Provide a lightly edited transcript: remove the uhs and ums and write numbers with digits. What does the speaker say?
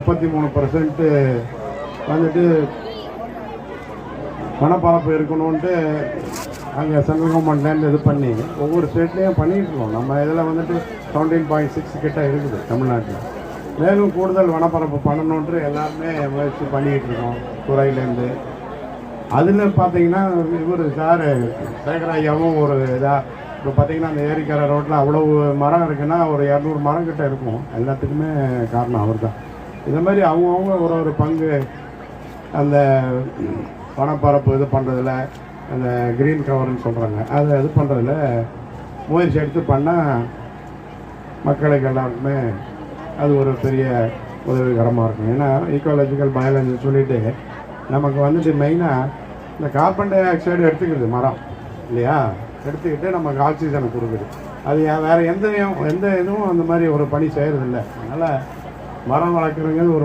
33% வந்துட்டு வனப்பரப்பு இருக்கணும்ன்ட்டு அங்கே சென்ட்ரல் கவர்மெண்ட்லேருந்து இது பண்ணி ஒவ்வொரு ஸ்டேட்லேயும் பண்ணிகிட்டு இருக்கோம். நம்ம இதில் வந்துட்டு 17.6 கிட்ட இருக்குது தமிழ்நாட்டில். மேலும் கூடுதல் வனப்பரப்பு பண்ணணுன்ட்டு எல்லாருமே முயற்சி பண்ணிக்கிட்டு இருக்கோம் துறையிலேருந்து. அதில் பார்த்தீங்கன்னா இவர் சார் சேகர் ஐயாவும் ஒரு இதாக இப்போ பார்த்தீங்கன்னா அந்த ஏரிக்கரை ரோட்டில் அவ்வளவு மரம் இருக்குன்னா ஒரு 200 மரம் கிட்ட இருக்கும். எல்லாத்துக்குமே காரணம் அவர் தான். இந்த மாதிரி அவங்கவுங்க ஒரு பங்கு அந்த வனப்பரப்பு இது பண்ணுறதில், அந்த க்ரீன் கவர்னு சொல்கிறாங்க, அதை இது பண்ணுறதில் முயற்சி எடுத்து பண்ணால் மக்களுக்கு எல்லாருக்குமே அது ஒரு பெரிய உதவிகரமாக இருக்கும். ஏன்னா ஈக்காலஜிக்கல் பயாலஜி சொல்லிவிட்டு நமக்கு வந்துட்டு மெயினாக இந்த கார்பன் டை ஆக்சைடு எடுத்துக்கிறது மரம் இல்லையா, எடுத்துக்கிட்டு நமக்கு ஆக்சிஜனை கொடுக்குது. அது வேறு எந்த இதுவும் அந்த மாதிரி ஒரு பணி செய்கிறதில்ல. அதனால் மரம் வளர்க்குறவங்க ஒரு